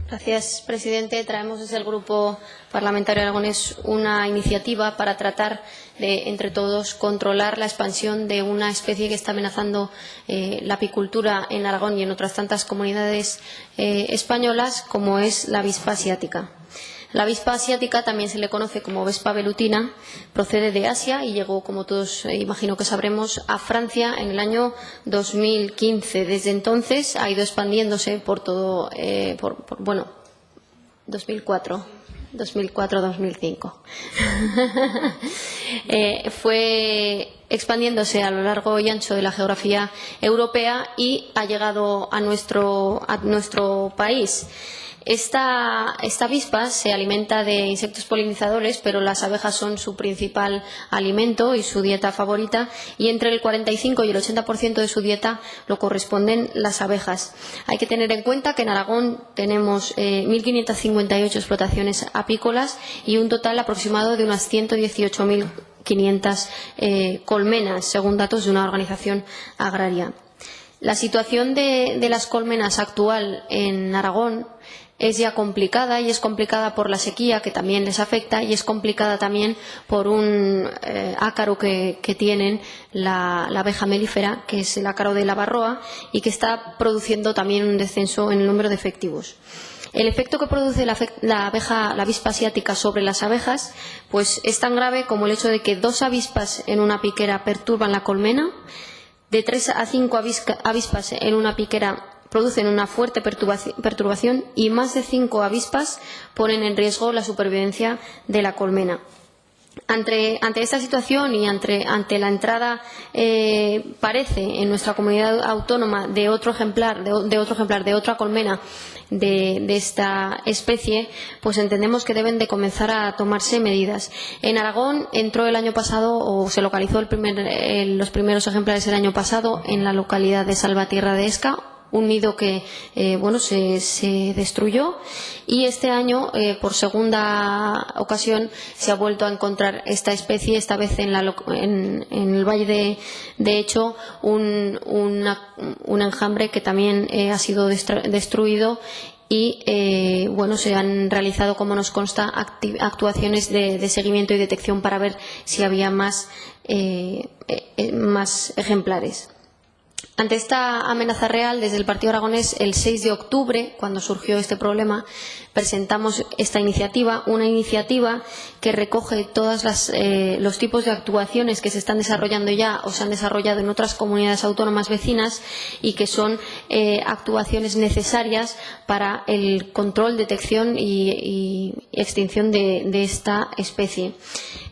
Gracias, presidente. Traemos desde el Grupo Parlamentario Aragonés una iniciativa para tratar de, entre todos, controlar la expansión de una especie que está amenazando la apicultura en Aragón y en otras tantas comunidades españolas, como es la avispa asiática. La avispa asiática también se le conoce como Vespa velutina, procede de Asia y llegó, como todos imagino que sabremos, a Francia en el año 2015. Desde entonces ha ido expandiéndose por todo, 2004-2005. Fue expandiéndose a lo largo y ancho de la geografía europea y ha llegado a nuestro país. Esta avispa se alimenta de insectos polinizadores, pero las abejas son su principal alimento y su dieta favorita, y entre el 45 y el 80% de su dieta lo corresponden las abejas. Hay que tener en cuenta que en Aragón tenemos 1.558 explotaciones apícolas y un total aproximado de unas 118.500 colmenas, según datos de una organización agraria. La situación de las colmenas actual en Aragón es ya complicada, y es complicada por la sequía, que también les afecta, y es complicada también por un ácaro que tienen la abeja melífera, que es el ácaro de la barroa, y que está produciendo también un descenso en el número de efectivos. El efecto que produce la avispa asiática sobre las abejas pues es tan grave como el hecho de que 2 avispas en una piquera perturban la colmena, de 3 a 5 avispas en una piquera producen una fuerte perturbación, y más de 5 avispas ponen en riesgo la supervivencia de la colmena. Ante esta situación y ante la entrada, parece, en nuestra comunidad autónoma de otra colmena de esta especie, pues entendemos que deben de comenzar a tomarse medidas. En Aragón entró el año pasado, o se localizó los primeros ejemplares el año pasado en la localidad de Salvatierra de Esca, un nido que se destruyó, y este año por segunda ocasión se ha vuelto a encontrar esta especie, esta vez en el Valle de Echo, un enjambre que también ha sido destruido, y se han realizado, como nos consta, actuaciones de seguimiento y detección para ver si había más ejemplares. Ante esta amenaza real, desde el Partido Aragonés, el 6 de octubre, cuando surgió este problema, presentamos esta iniciativa, una iniciativa que recoge todos los tipos de actuaciones que se están desarrollando ya o se han desarrollado en otras comunidades autónomas vecinas, y que son actuaciones necesarias para el control, detección y extinción de esta especie.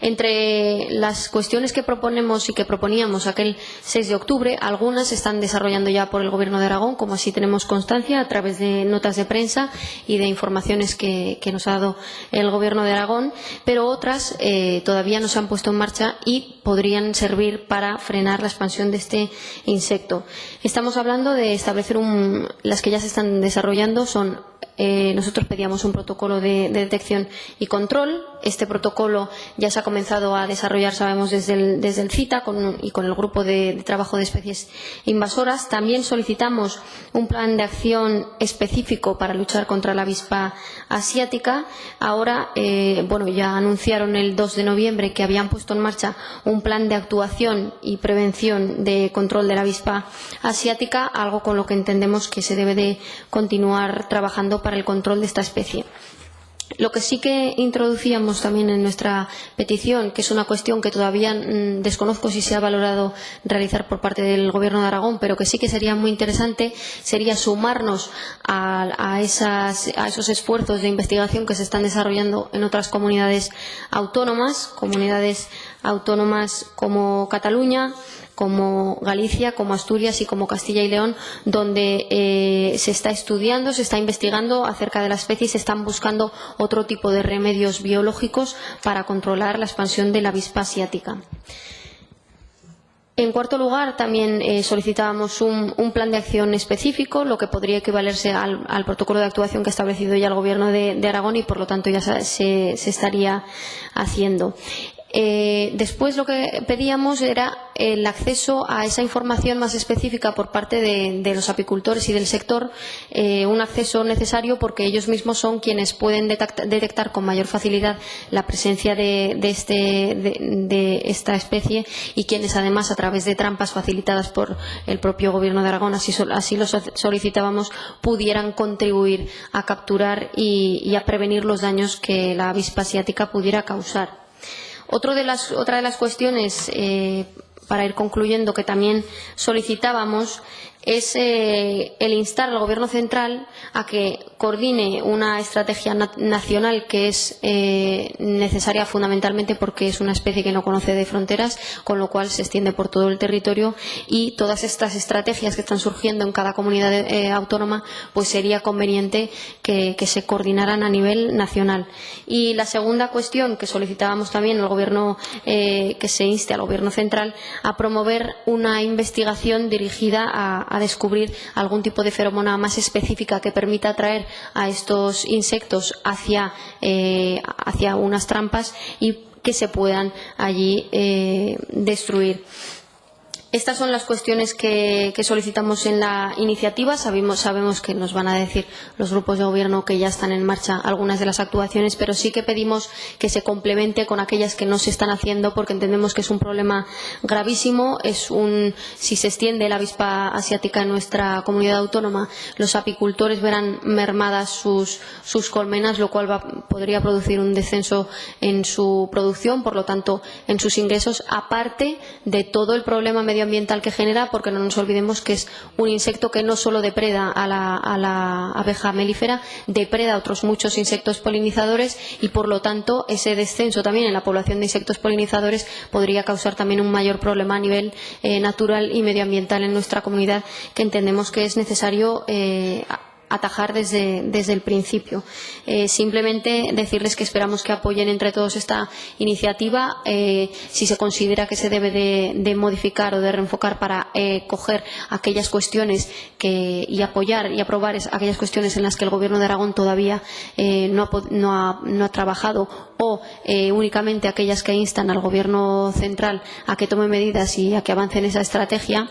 Entre las cuestiones que proponemos y que proponíamos aquel 6 de octubre, algunas se están desarrollando ya por el Gobierno de Aragón, como así tenemos constancia a través de notas de prensa y de informaciones que nos ha dado el Gobierno de Aragón, pero otras todavía no se han puesto en marcha y podrían servir para frenar la expansión de este insecto. Estamos hablando de establecer las que ya se están desarrollando son nosotros pedíamos un protocolo de detección y control. Este protocolo ya se ha comenzado a desarrollar, sabemos, desde el CITA y con el grupo de trabajo de especies invasoras. También solicitamos un plan de acción específico para luchar contra la avispa asiática. Ahora, ya anunciaron el 2 de noviembre que habían puesto en marcha un plan de actuación y prevención de control de la avispa asiática, algo con lo que entendemos que se debe de continuar trabajando para el control de esta especie. Lo que sí que introducíamos también en nuestra petición, que es una cuestión que todavía desconozco si se ha valorado realizar por parte del Gobierno de Aragón, pero que sí que sería muy interesante, sería sumarnos a esos esfuerzos de investigación que se están desarrollando en otras comunidades autónomas como Cataluña, como Galicia, como Asturias y como Castilla y León, donde se está estudiando, se está investigando acerca de la especie y se están buscando otro tipo de remedios biológicos para controlar la expansión de la avispa asiática. En cuarto lugar, también solicitábamos un plan de acción específico, lo que podría equivalerse al protocolo de actuación que ha establecido ya el Gobierno de Aragón, y por lo tanto ya se estaría haciendo. Después lo que pedíamos era el acceso a esa información más específica por parte de los apicultores y del sector, un acceso necesario porque ellos mismos son quienes pueden detectar con mayor facilidad la presencia de esta especie y quienes además a través de trampas facilitadas por el propio Gobierno de Aragón, así lo solicitábamos, pudieran contribuir a capturar y a prevenir los daños que la avispa asiática pudiera causar. Otra de las cuestiones, para ir concluyendo, que también solicitábamos es el instar al Gobierno central a que coordine una estrategia nacional que es necesaria fundamentalmente porque es una especie que no conoce de fronteras, con lo cual se extiende por todo el territorio, y todas estas estrategias que están surgiendo en cada comunidad autónoma, pues sería conveniente que se coordinaran a nivel nacional. Y la segunda cuestión que solicitábamos también al Gobierno, que se inste al Gobierno central a promover una investigación dirigida a descubrir algún tipo de feromona más específica que permita atraer a estos insectos hacia unas trampas y que se puedan allí destruir. Estas son las cuestiones que solicitamos en la iniciativa. Sabemos que nos van a decir los grupos de gobierno que ya están en marcha algunas de las actuaciones, pero sí que pedimos que se complemente con aquellas que no se están haciendo, porque entendemos que es un problema gravísimo. Si se extiende la avispa asiática en nuestra comunidad autónoma, los apicultores verán mermadas sus colmenas, lo cual podría producir un descenso en su producción, por lo tanto en sus ingresos, aparte de todo el problema medioambiental que genera, porque no nos olvidemos que es un insecto que no solo depreda a la abeja melífera, depreda a otros muchos insectos polinizadores, y por lo tanto ese descenso también en la población de insectos polinizadores podría causar también un mayor problema a nivel natural y medioambiental en nuestra comunidad, que entendemos que es necesario atajar desde el principio. Simplemente decirles que esperamos que apoyen entre todos esta iniciativa. Si se considera que se debe de modificar o de reenfocar para coger aquellas cuestiones y apoyar y aprobar aquellas cuestiones en las que el Gobierno de Aragón todavía no ha trabajado, o únicamente aquellas que instan al Gobierno central a que tome medidas y a que avance en esa estrategia,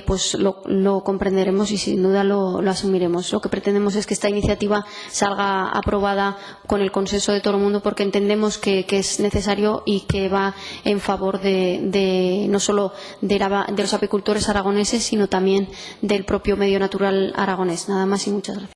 pues lo comprenderemos y sin duda lo asumiremos. Lo que pretendemos es que esta iniciativa salga aprobada con el consenso de todo el mundo, porque entendemos que es necesario y que va en favor no solo de los apicultores aragoneses, sino también del propio medio natural aragonés. Nada más y muchas gracias.